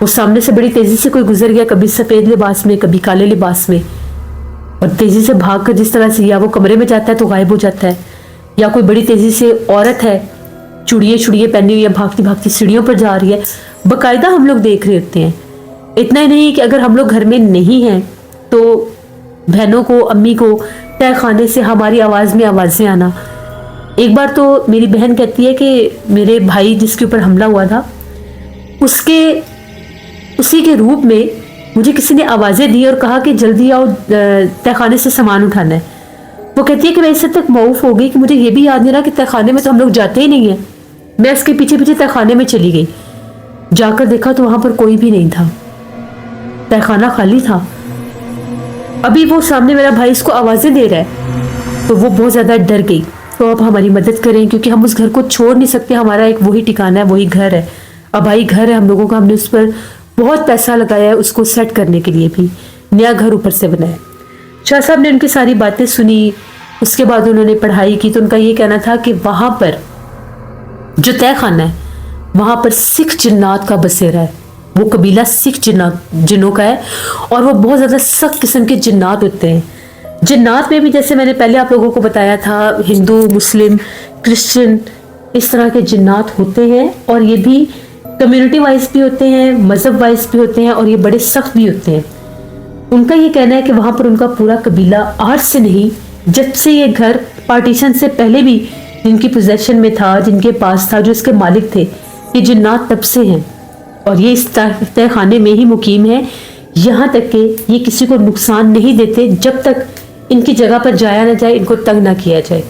وہ سامنے سے بڑی تیزی سے کوئی گزر گیا، کبھی سفید لباس میں کبھی کالے لباس میں، اور تیزی سے بھاگ کر جس طرح سے یا وہ کمرے میں جاتا ہے تو غائب ہو جاتا ہے، یا کوئی بڑی تیزی سے عورت ہے چوڑیے پہنی ہوئی ہے، بھاگتی بھاگتی سیڑھیوں پر جا رہی ہے، باقاعدہ ہم لوگ دیکھ رہے ہوتے ہیں۔ اتنا ہی نہیں کہ اگر ہم لوگ گھر میں نہیں ہیں تو بہنوں کو، امی کو تہہ خانے سے ہماری آواز میں آوازیں آنا۔ ایک بار تو میری بہن کہتی ہے کہ میرے بھائی جس کے اوپر حملہ ہوا تھا اسی کے روپ میں مجھے کسی نے آوازیں دی اور کہا کہ جلدی آؤ، تہہ خانے سے سامان اٹھانا ہے۔ وہ کہتی ہے کہ میں اس حد تک معاف ہو گئی کہ مجھے یہ بھی یاد نہیں رہا کہ تہہ خانے میں تو ہم لوگ جاتے ہی نہیں ہیں۔ میں اس کے پیچھے پیچھے تہہ خانے میں چلی گئی، جا کر دیکھا تو وہاں پر کوئی بھی نہیں تھا، تہہ خانہ خالی تھا۔ ابھی وہ سامنے میرا بھائی اس کو آوازیں دے رہا ہے تو وہ بہت زیادہ ڈر گئی۔ تو اب ہماری مدد کریں کیونکہ ہم اس گھر کو چھوڑ نہیں سکتے، ہمارا ایک وہی ٹھکانہ ہے، وہی گھر ہے، ابائی گھر ہے ہم لوگوں کا، ہم نے اس پر بہت پیسہ لگایا ہے اس کو سیٹ کرنے کے لیے، بھی نیا گھر اوپر سے بنایا۔ شاہ صاحب نے ان کی ساری باتیں سنی، اس کے بعد انہوں نے پڑھائی کی تو ان کا یہ کہنا تھا کہ وہاں پر جو تہہ خانہ ہے وہاں پر سکھ جنات کا بسیرا ہے، وہ قبیلہ سکھ جنوں کا ہے، اور وہ بہت زیادہ سخت قسم کے جنات ہوتے ہیں۔ جنات میں بھی جیسے میں نے پہلے آپ لوگوں کو بتایا تھا، ہندو، مسلم، کرسچن، اس طرح کے جنات ہوتے ہیں، اور یہ بھی کمیونٹی وائز بھی ہوتے ہیں، مذہب وائز بھی ہوتے ہیں، اور یہ بڑے سخت بھی ہوتے ہیں۔ ان کا یہ کہنا ہے کہ وہاں پر ان کا پورا قبیلہ آج سے نہیں، جب سے یہ گھر پارٹیشن سے پہلے بھی جن کی پوزیشن میں تھا، جن کے پاس تھا، جو اس کے مالک تھے، یہ جنات تب سے ہیں، اور یہ اس تہہ خانے میں ہی مقیم ہے، یہاں تک کہ یہ کسی کو نقصان نہیں دیتے جب تک ان کی جگہ پر جایا نہ جائے، ان کو تنگ نہ کیا جائے۔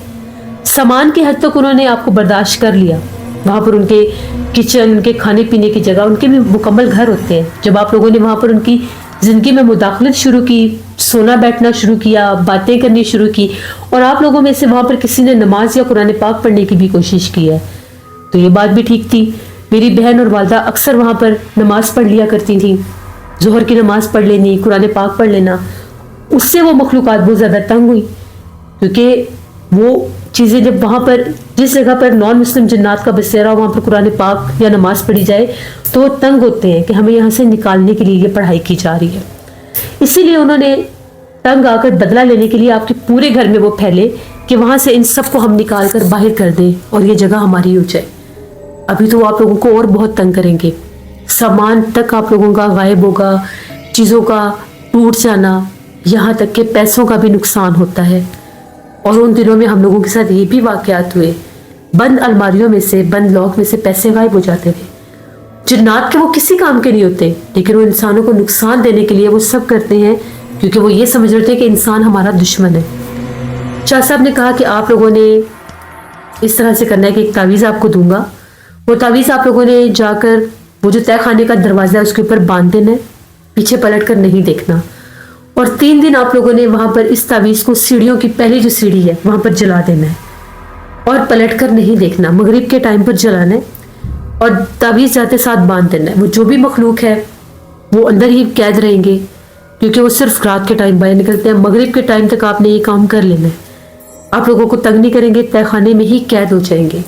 سامان کی حد تک انہوں نے آپ کو برداشت کر لیا، وہاں پر ان کے کچن، ان کے کھانے پینے کی جگہ، ان کے بھی مکمل گھر ہوتے ہیں۔ جب آپ لوگوں نے وہاں پر ان کی زندگی میں مداخلت شروع کی، سونا بیٹھنا شروع کیا، باتیں کرنی شروع کی، اور آپ لوگوں میں سے وہاں پر کسی نے نماز یا قرآن پاک پڑھنے کی بھی کوشش کی ہے، تو یہ بات بھی ٹھیک تھی۔ میری بہن اور والدہ اکثر وہاں پر نماز پڑھ لیا کرتی تھیں، ظہر کی نماز پڑھ لینی، قرآن پاک پڑھ لینا۔ اس سے وہ مخلوقات بہت زیادہ تنگ ہوئی، کیونکہ وہ چیزیں جب وہاں پر جس جگہ پر نان مسلم جنات کا بسیرا، وہاں پر قرآن پاک یا نماز پڑھی جائے تو وہ تنگ ہوتے ہیں کہ ہمیں یہاں سے نکالنے کے لیے یہ پڑھائی کی جا رہی ہے۔ اسی لیے انہوں نے تنگ آ کر بدلہ لینے کے لیے آپ کے پورے گھر میں وہ پھیلے کہ وہاں سے ان سب کو ہم نکال کر باہر کر دیں اور یہ جگہ ہماری ہو جائے۔ ابھی تو آپ لوگوں کو اور بہت تنگ کریں گے، سامان تک آپ لوگوں کا غائب ہوگا، چیزوں کا ٹوٹ جانا، یہاں تک کہ پیسوں کا بھی نقصان ہوتا ہے۔ اور ان دنوں میں ہم لوگوں کے ساتھ یہ بھی واقعات ہوئے، بند الماریوں میں سے، بند لاک میں سے پیسے غائب ہو جاتے تھے۔ جنات کے وہ کسی کام کے نہیں ہوتے، لیکن وہ انسانوں کو نقصان دینے کے لیے وہ سب کرتے ہیں، کیونکہ وہ یہ سمجھ رہتے ہیں کہ انسان ہمارا دشمن ہے۔ شاہ صاحب نے کہا کہ آپ لوگوں نے اس طرح سے کرنا ہے کہ ایک تعویذ آپ کو دوں گا، وہ تعویذ آپ لوگوں نے جا کر وہ جو تہہ خانے کا دروازہ ہے اس کے اوپر باندھ دینا ہے، پیچھے پلٹ کر نہیں دیکھنا، اور 3 دن آپ لوگوں نے وہاں پر اس تعویذ کو سیڑھیوں کی پہلی جو سیڑھی ہے وہاں پر جلا دینا ہے، اور پلٹ کر نہیں دیکھنا، مغرب کے ٹائم پر جلانا ہے، اور تعویذ جاتے ساتھ باندھ دینا ہے۔ وہ جو بھی مخلوق ہے وہ اندر ہی قید رہیں گے، کیونکہ وہ صرف رات کے ٹائم باہر نکلتے ہیں، مغرب کے ٹائم تک آپ نے یہ کام کر لینا ہے۔ آپ لوگوں کو تنگ نہیں کریں گے، تہہ خانے میں ہی قید ہو جائیں گے۔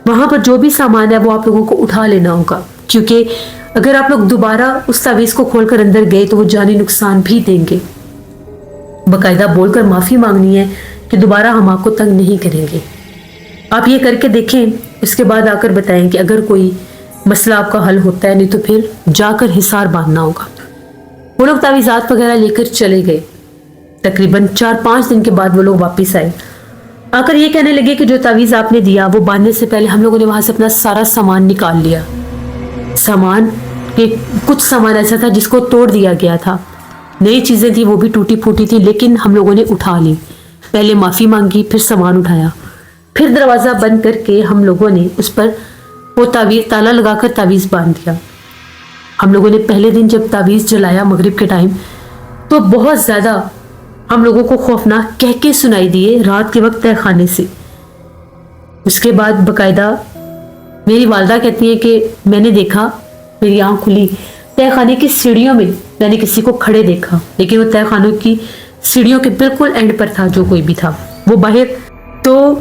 وہاں پر جو بھی سامان ہے وہ آپ لوگوں کو اٹھا لینا ہوگا، کیونکہ اگر آپ لوگ دوبارہ اس تعویذ کو کھول کر اندر گئے تو وہ جانی نقصان بھی دیں گے۔ باقاعدہ بول کر معافی مانگنی ہے کہ دوبارہ ہم آپ کو تنگ نہیں کریں گے۔ آپ یہ کر کے دیکھیں، اس کے بعد آ کر بتائیں کہ اگر کوئی مسئلہ آپ کا حل ہوتا ہے، نہیں تو پھر جا کر حصار باندھنا ہوگا۔ وہ لوگ تعویذات وغیرہ لے کر چلے گئے۔ تقریباً 4-5 دن کے بعد وہ لوگ واپس آئے، آ کر یہ کہنے لگے کہ جو تعویذ آپ نے دیا وہ باندھنے سے پہلے ہم لوگوں نے وہاں سے اپنا سارا سامان نکال لیا۔ سامان کے کچھ سامان ایسا تھا جس کو توڑ دیا گیا تھا، نئی چیزیں تھیں وہ بھی ٹوٹی پھوٹی تھی، لیکن ہم لوگوں نے اٹھا لی۔ پہلے معافی مانگی، پھر سامان اٹھایا، پھر دروازہ بند کر کے ہم لوگوں نے اس پر وہ تعویذ تالا لگا کر تعویذ باندھ دیا۔ ہم لوگوں نے پہلے دن جب تعویذ جلایا مغرب کے ٹائم تو بہت زیادہ ہم لوگوں کو خوفناک کہکے سنائی دیے رات کے وقت تہہ خانے سے۔ اس کے بعد باقاعدہ میری والدہ کہتی ہیں کہ میں نے دیکھا، میری آنکھ کھلی، تہہ خانے کی سیڑھیوں میں میں نے کسی کو کھڑے دیکھا، لیکن وہ تہہ خانوں کی سیڑھیوں کے بالکل اینڈ پر تھا جو کوئی بھی تھا وہ باہر۔ تو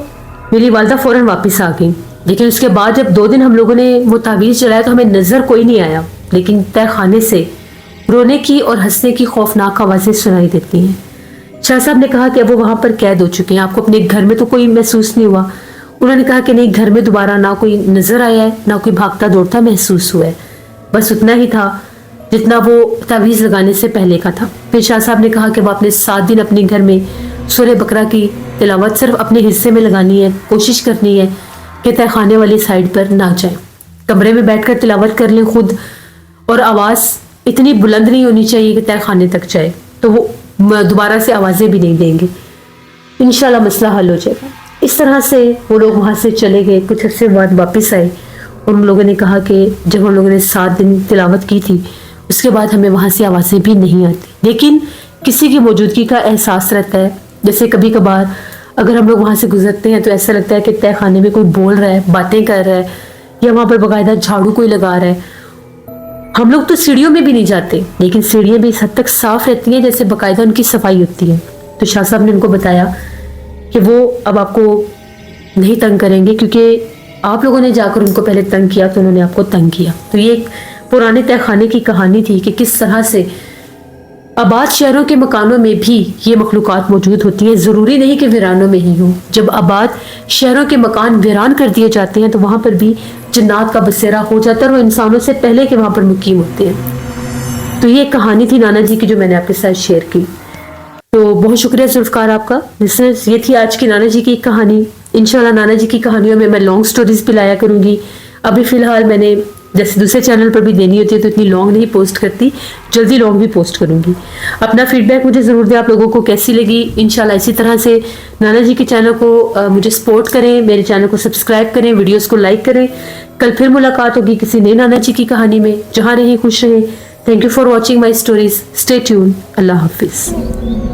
میری والدہ فوراً واپس آ گئی، لیکن اس کے بعد جب 2 دن ہم لوگوں نے وہ تعویذ چلایا تو ہمیں نظر کوئی نہیں آیا۔ لیکن تہ خانے سے رونے کی اور ہنسنے کی خوفناک آوازیں سنائی دیتی ہیں۔ شاہ صاحب نے کہا کہ اب وہ وہاں پر قید ہو چکے ہیں، آپ کو اپنے گھر میں تو کوئی محسوس نہیں ہوا؟ انہوں نے کہا کہ نہیں، گھر میں دوبارہ نہ کوئی نظر آیا ہے، نہ کوئی بھاگتا دوڑتا محسوس ہوا ہے، بس اتنا ہی تھا جتنا وہ تعویذ لگانے سے پہلے کا تھا۔ پھر شاہ صاحب نے کہا کہ وہ اپنے 7 دن اپنے گھر میں سورہ بقرہ کی تلاوت صرف اپنے حصے میں لگانی ہے، کوشش کرنی ہے کہ تہ خانے والی سائڈ پر نہ جائیں، کمرے میں بیٹھ کر تلاوت کر لیں خود، اور آواز اتنی بلند نہیں ہونی چاہیے کہ تہ خانے تک جائے، تو وہ دوبارہ سے آوازیں بھی نہیں دیں گے، انشاءاللہ مسئلہ حل ہو جائے گا۔ اس طرح سے وہ لوگ وہاں سے چلے گئے، کچھ عرصے بعد واپس آئے، اور ان لوگوں نے کہا کہ جب ہم لوگوں نے 7 دن تلاوت کی تھی اس کے بعد ہمیں وہاں سے آوازیں بھی نہیں آتی، لیکن کسی کی موجودگی کا احساس رہتا ہے۔ جیسے کبھی کبھار اگر ہم لوگ وہاں سے گزرتے ہیں تو ایسا لگتا ہے کہ تہ خانے میں کوئی بول رہا ہے، باتیں کر رہا ہے، یا وہاں پر باقاعدہ جھاڑو کوئی لگا رہا ہے۔ ہم لوگ تو سیڑھیوں میں بھی نہیں جاتے، لیکن سیڑھیاں بھی اس حد تک صاف رہتی ہیں جیسے باقاعدہ ان کی صفائی ہوتی ہے۔ تو شاہ صاحب نے ان کو بتایا کہ وہ اب آپ کو نہیں تنگ کریں گے، کیونکہ آپ لوگوں نے جا کر ان کو پہلے تنگ کیا تو انہوں نے آپ کو تنگ کیا۔ تو یہ ایک پرانے تہ خانے کی کہانی تھی کہ کس طرح سے آباد شہروں کے مکانوں میں بھی یہ مخلوقات موجود ہوتی ہیں، ضروری نہیں کہ ویرانوں میں ہی ہوں۔ جب آباد شہروں کے مکان ویران کر دیے جاتے ہیں تو وہاں پر بھی جنات کا بسیرا ہو جاتا ہے، اور وہ انسانوں سے پہلے کے وہاں پر مقیم ہوتے ہیں۔ تو یہ ایک کہانی تھی نانا جی کی جو میں نے آپ کے ساتھ شیئر کی۔ تو بہت شکریہ ذوالفقار آپ کا۔ لسنرز، یہ تھی آج کی نانا جی کی ایک کہانی۔ انشاءاللہ نانا جی کی کہانیوں میں لانگ سٹوریز بھی لایا کروں گی۔ ابھی فی الحال میں نے جیسے دوسرے چینل پر بھی دینی ہوتی ہے تو اتنی لانگ نہیں پوسٹ کرتی، جلدی لانگ بھی پوسٹ کروں گی۔ اپنا فیڈ بیک مجھے ضرور دیں، آپ لوگوں کو کیسی لگی۔ انشاءاللہ اسی طرح سے نانا جی کے چینل کو مجھے سپورٹ کریں، میرے چینل کو سبسکرائب کریں، ویڈیوز کو لائک کریں۔ کل پھر ملاقات ہوگی کسی نئے نانا جی کی کہانی میں۔ جہاں رہیں خوش رہیں۔ Thank you for watching my stories. Stay tune. اللہ حافظ۔